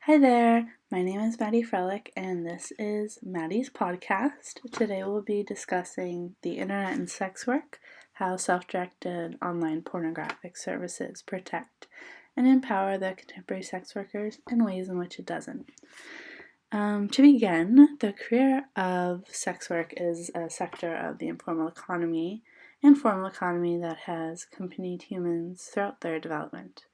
Hi there, my name is Maddie Frellick, and this is Maddie's podcast. Today we'll be discussing the internet and sex work, how self-directed online pornographic services protect and empower the contemporary sex workers in ways in which it doesn't. To begin, the career of sex work is a sector of the informal economy that has accompanied humans throughout their development.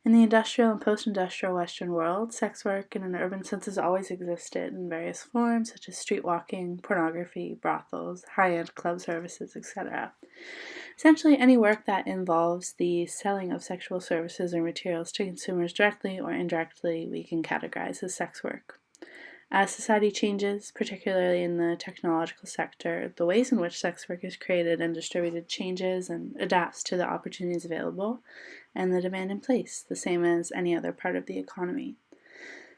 In the industrial and post-industrial Western world, sex work in an urban sense has always existed in various forms, such as street walking, pornography, brothels, high-end club services, etc. Essentially, any work that involves the selling of sexual services or materials to consumers directly or indirectly we can categorize as sex work. As society changes, particularly in the technological sector, the ways in which sex work is created and distributed changes and adapts to the opportunities available and the demand in place, the same as any other part of the economy.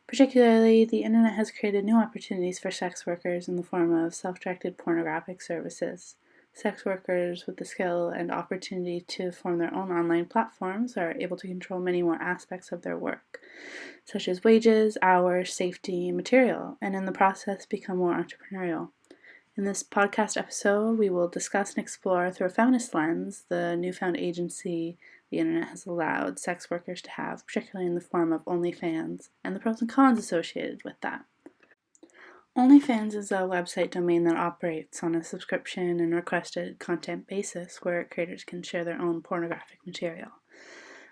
Particularly, the internet has created new opportunities for sex workers in the form of self-directed pornographic services. Sex workers with the skill and opportunity to form their own online platforms are able to control many more aspects of their work, such as wages, hours, safety, and material, and in the process become more entrepreneurial. In this podcast episode, we will discuss and explore through a feminist lens the newfound agency the internet has allowed sex workers to have, particularly in the form of OnlyFans, and the pros and cons associated with that. OnlyFans is a website domain that operates on a subscription and requested content basis where creators can share their own pornographic material.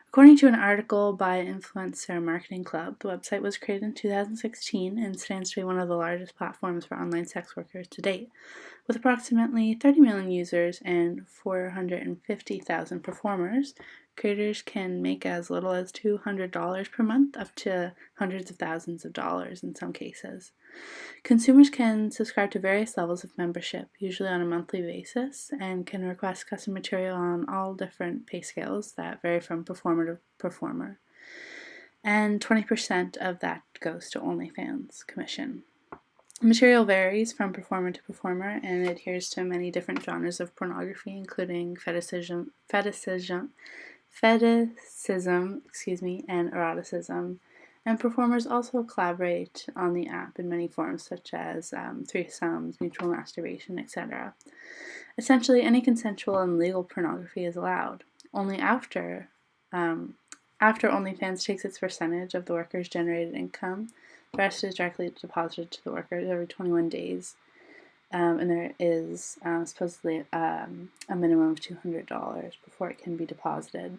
According to an article by Influencer Marketing Club, the website was created in 2016 and stands to be one of the largest platforms for online sex workers to date. With approximately 30 million users and 450,000 performers, creators can make as little as $200 per month up to hundreds of thousands of dollars in some cases. Consumers can subscribe to various levels of membership, usually on a monthly basis, and can request custom material on all different pay scales that vary from performer to performer. And 20% of that goes to OnlyFans commission. Material varies from performer to performer and adheres to many different genres of pornography, including fetishism, and eroticism. And performers also collaborate on the app in many forms, such as threesomes, mutual masturbation, etc. Essentially, any consensual and legal pornography is allowed. Only after OnlyFans takes its percentage of the worker's generated income, the rest is directly deposited to the workers every 21 days. And there is supposedly a minimum of $200 before it can be deposited.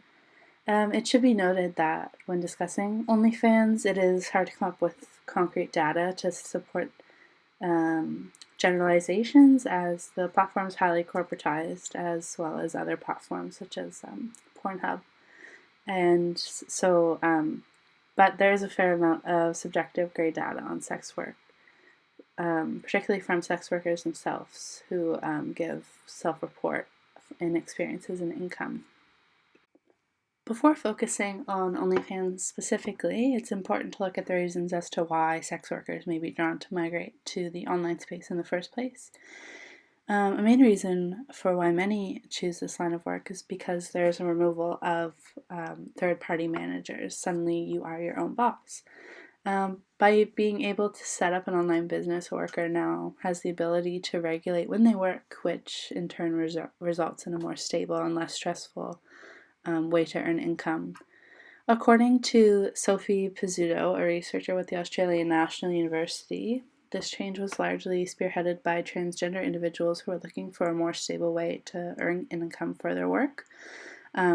It should be noted that when discussing OnlyFans, it is hard to come up with concrete data to support generalizations, as the platform is highly corporatized, as well as other platforms such as Pornhub. And so, but there is a fair amount of subjective gray data on sex work, particularly from sex workers themselves who give self-report in experiences and income. Before focusing on OnlyFans specifically, it's important to look at the reasons as to why sex workers may be drawn to migrate to the online space in the first place. A main reason for why many choose this line of work is because there's a removal of third-party managers. Suddenly you are your own boss. By being able to set up an online business, a worker now has the ability to regulate when they work, which in turn results in a more stable and less stressful way to earn income. According to Sophie Pizzuto, a researcher with the Australian National University, this change was largely spearheaded by transgender individuals who were looking for a more stable way to earn income for their work,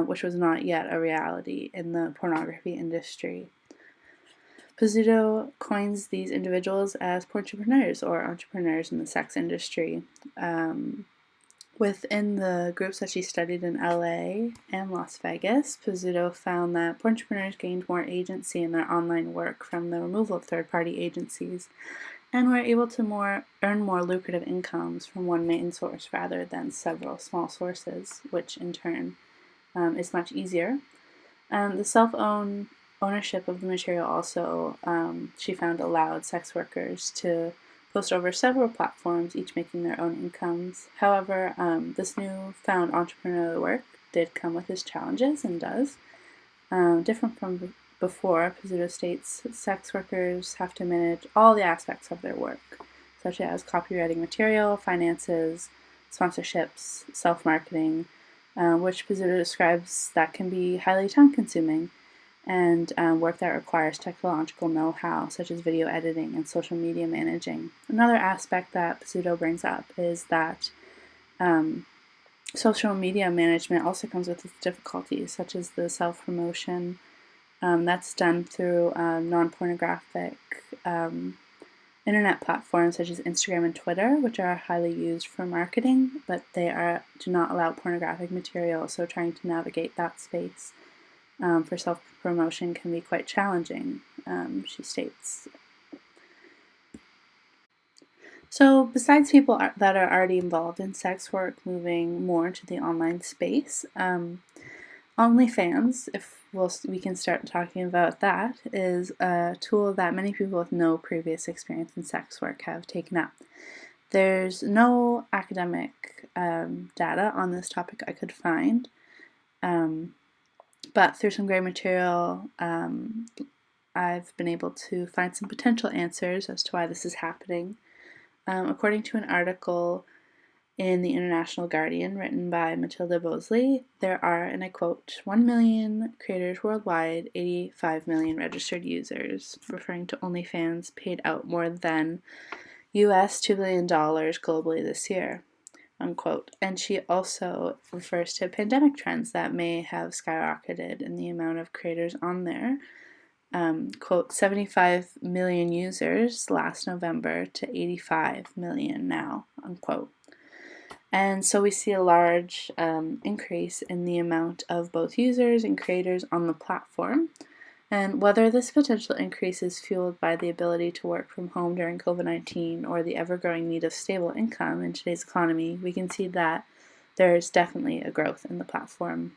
which was not yet a reality in the pornography industry. Pizzuto coins these individuals as porntrepreneurs or entrepreneurs in the sex industry. Within the groups that she studied in LA and Las Vegas, Pizzuto found that entrepreneurs gained more agency in their online work from the removal of third-party agencies and were able to earn more lucrative incomes from one main source rather than several small sources, which in turn is much easier. The self-ownership of the material also, she found, allowed sex workers to post over several platforms, each making their own incomes. However, this newfound entrepreneurial work did come with its challenges and does. Different from before, Pizzuto states sex workers have to manage all the aspects of their work, such as copywriting material, finances, sponsorships, self-marketing, which Pizzuto describes that can be highly time-consuming, and work that requires technological know-how, such as video editing and social media managing. Another aspect that Pizzuto brings up is that social media management also comes with its difficulties, such as the self-promotion that's done through non-pornographic internet platforms such as Instagram and Twitter, which are highly used for marketing, but they do not allow pornographic material, so trying to navigate that space for self-promotion can be quite challenging, she states. So besides people that are already involved in sex work moving more into the online space, OnlyFans, if we can start talking about that, is a tool that many people with no previous experience in sex work have taken up. There's no academic data on this topic I could find, but through some great material, I've been able to find some potential answers as to why this is happening. According to an article in the International Guardian written by Matilda Bosley, there are, and I quote, 1 million creators worldwide, 85 million registered users, referring to OnlyFans paid out more than US $2 billion globally this year, unquote. And she also refers to pandemic trends that may have skyrocketed in the amount of creators on there. Quote, 75 million users last November to 85 million now, unquote. And so we see a large increase in the amount of both users and creators on the platform. And whether this potential increase is fueled by the ability to work from home during COVID-19 or the ever-growing need of stable income in today's economy, we can see that there's definitely a growth in the platform.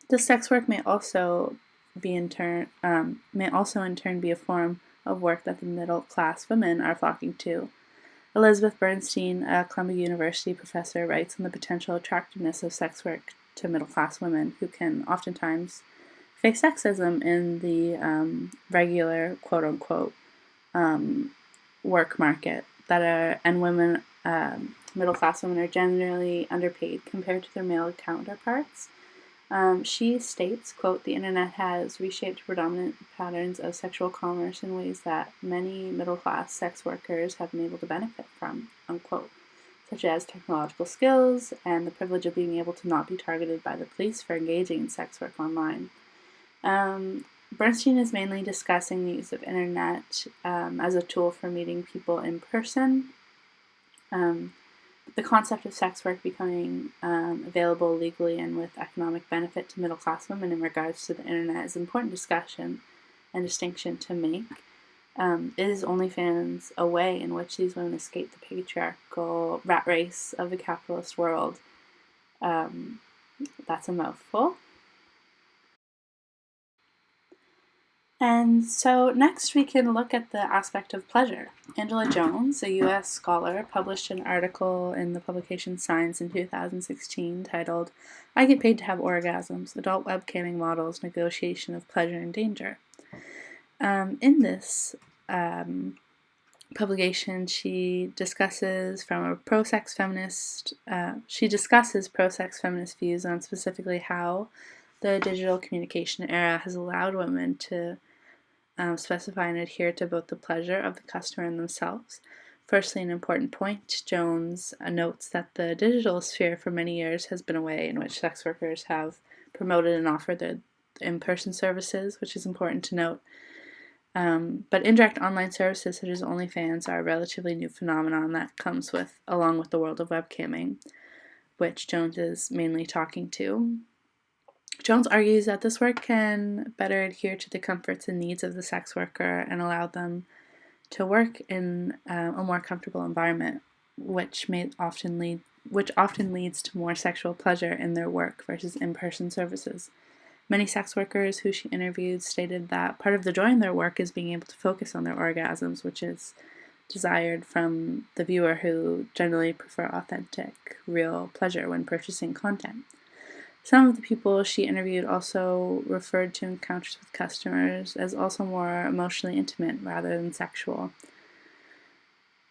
The sex work may also in turn be a form of work that the middle-class women are flocking to. Elizabeth Bernstein, a Columbia University professor, writes on the potential attractiveness of sex work to middle-class women who can oftentimes face sexism in the regular quote-unquote work market and women, middle-class women are generally underpaid compared to their male counterparts. She states, quote, the internet has reshaped predominant patterns of sexual commerce in ways that many middle-class sex workers have been able to benefit from, unquote, such as technological skills and the privilege of being able to not be targeted by the police for engaging in sex work online. Bernstein is mainly discussing the use of internet as a tool for meeting people in person. The concept of sex work becoming available legally and with economic benefit to middle-class women in regards to the internet is an important discussion and distinction to make. Is OnlyFans a way in which these women escape the patriarchal rat race of the capitalist world? That's a mouthful. And so next we can look at the aspect of pleasure. Angela Jones, a U.S. scholar, published an article in the publication Science in 2016 titled, I Get Paid to Have Orgasms, Adult Webcamming Models, Negotiation of Pleasure and Danger. In this publication, she discusses pro-sex feminist views on specifically how the digital communication era has allowed women to specify and adhere to both the pleasure of the customer and themselves. Firstly, an important point, Jones notes that the digital sphere for many years has been a way in which sex workers have promoted and offered their in-person services, which is important to note. But indirect online services such as OnlyFans are a relatively new phenomenon that comes along with the world of webcamming, which Jones is mainly talking to. Jones argues that this work can better adhere to the comforts and needs of the sex worker and allow them to work in a more comfortable environment, which often leads to more sexual pleasure in their work versus in-person services. Many sex workers who she interviewed stated that part of the joy in their work is being able to focus on their orgasms, which is desired from the viewer who generally prefer authentic, real pleasure when purchasing content. Some of the people she interviewed also referred to encounters with customers as also more emotionally intimate rather than sexual,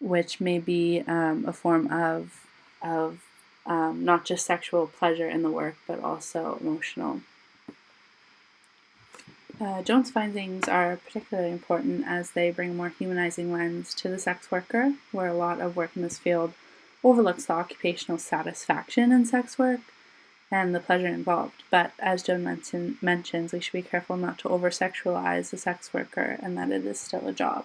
which may be a form of not just sexual pleasure in the work, but also emotional. Jones' findings are particularly important as they bring a more humanizing lens to the sex worker, where a lot of work in this field overlooks the occupational satisfaction in sex work and the pleasure involved. But as Jones mentions, we should be careful not to over-sexualize the sex worker and that it is still a job.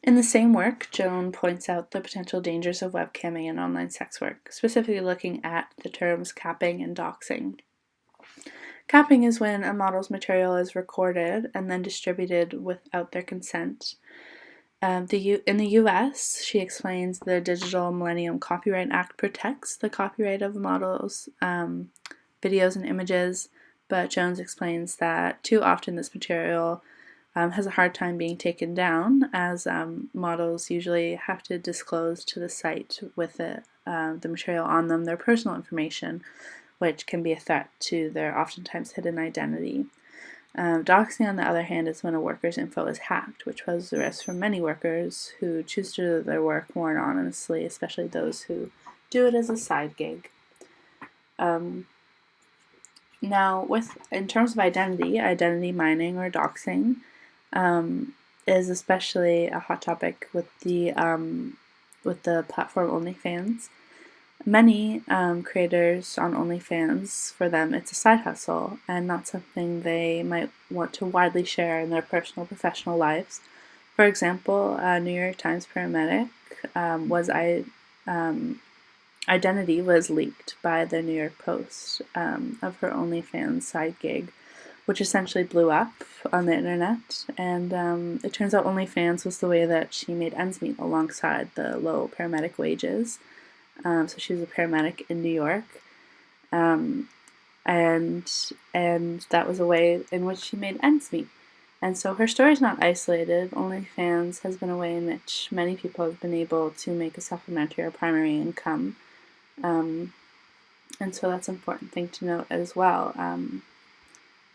In the same work, Joan points out the potential dangers of webcamming and online sex work, specifically looking at the terms capping and doxing. Capping is when a model's material is recorded and then distributed without their consent. In the US, she explains the Digital Millennium Copyright Act protects the copyright of the model's videos and images, but Jones explains that too often this material has a hard time being taken down, as models usually have to disclose to the site with the material on them their personal information, which can be a threat to their oftentimes hidden identity. Doxing, on the other hand, is when a worker's info is hacked, which poses a risk for many workers who choose to do their work more anonymously, especially those who do it as a side gig. Now, in terms of identity mining or doxing is especially a hot topic with the platform OnlyFans. Many creators on OnlyFans, for them, it's a side hustle and not something they might want to widely share in their personal, professional lives. For example, a New York Times paramedic identity was leaked by the New York Post of her OnlyFans side gig, which essentially blew up on the internet. And it turns out OnlyFans was the way that she made ends meet alongside the low paramedic wages. So she was a paramedic in New York, and that was a way in which she made ends meet. And so her story is not isolated. OnlyFans has been a way in which many people have been able to make a supplementary or primary income, and so that's an important thing to note as well,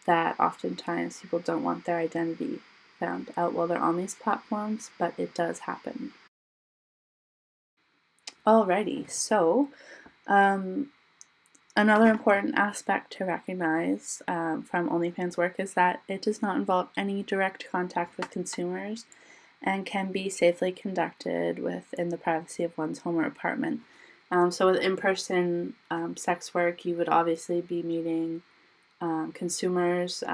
that oftentimes people don't want their identity found out while they're on these platforms, but it does happen. Alrighty, so another important aspect to recognize from OnlyFans work is that it does not involve any direct contact with consumers and can be safely conducted within the privacy of one's home or apartment. So with in-person sex work, you would obviously be meeting consumers,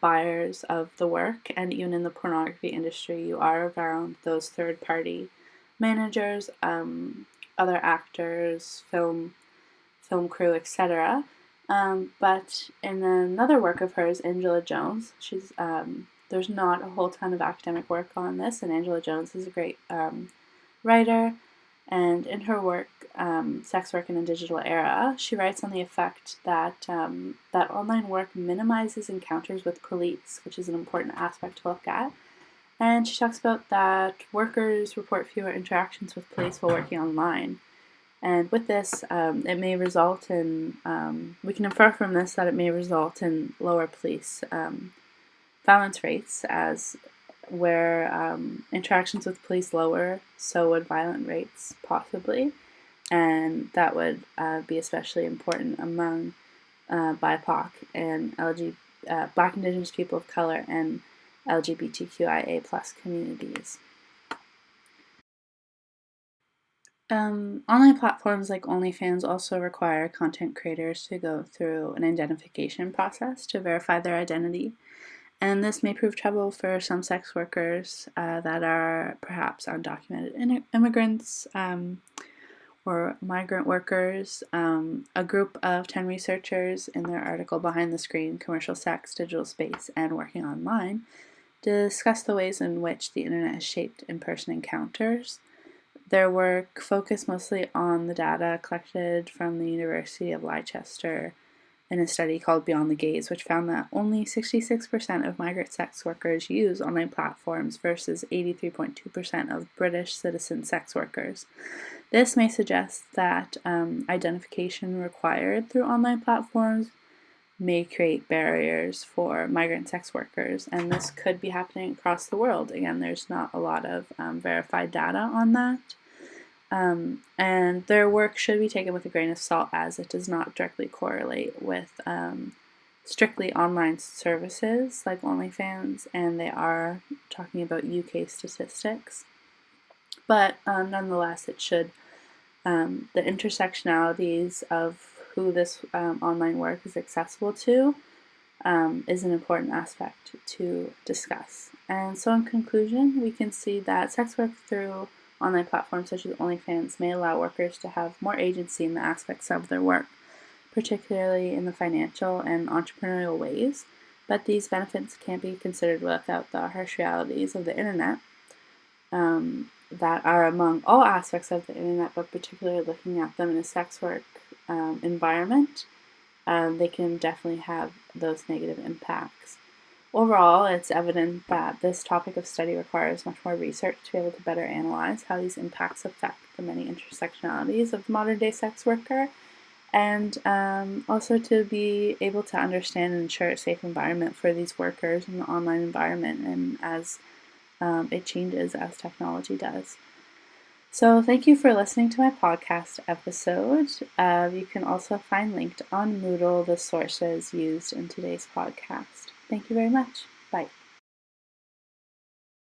buyers of the work, and even in the pornography industry, you are around those third-party managers, other actors, film crew, etc. But in another work of hers, Angela Jones, there's not a whole ton of academic work on this, and Angela Jones is a great writer. And in her work, Sex Work in a Digital Era, she writes on the effect that that online work minimizes encounters with police, which is an important aspect to look at. And she talks about that workers report fewer interactions with police while working online. And with this, it may result in, we can infer from this that it may result in lower police violence rates, as where interactions with police lower, so would violent rates possibly. And that would be especially important among BIPOC and Black, Indigenous people of color and LGBTQIA+ communities. Online platforms like OnlyFans also require content creators to go through an identification process to verify their identity, and this may prove trouble for some sex workers that are perhaps undocumented immigrants or migrant workers. A group of 10 researchers in their article Behind the Screen, Commercial Sex, Digital Space, and Working Online discuss the ways in which the internet has shaped in-person encounters. Their work focused mostly on the data collected from the University of Leicester in a study called Beyond the Gaze, which found that only 66% of migrant sex workers use online platforms versus 83.2% of British citizen sex workers. This may suggest that identification required through online platforms may create barriers for migrant sex workers, and this could be happening across the world. Again, there's not a lot of verified data on that. And their work should be taken with a grain of salt, as it does not directly correlate with strictly online services like OnlyFans, and they are talking about UK statistics. But nonetheless, it should, the intersectionalities of who this online work is accessible to is an important aspect to discuss. And so in conclusion, we can see that sex work through online platforms such as OnlyFans may allow workers to have more agency in the aspects of their work, particularly in the financial and entrepreneurial ways, but these benefits can't be considered without the harsh realities of the internet that are among all aspects of the internet, but particularly looking at them in a sex work environment. They can definitely have those negative impacts. Overall, it's evident that this topic of study requires much more research to be able to better analyze how these impacts affect the many intersectionalities of the modern-day sex worker, and also to be able to understand and ensure a safe environment for these workers in the online environment, and as it changes as technology does. So thank you for listening to my podcast episode. You can also find linked on Moodle the sources used in today's podcast. Thank you very much. Bye.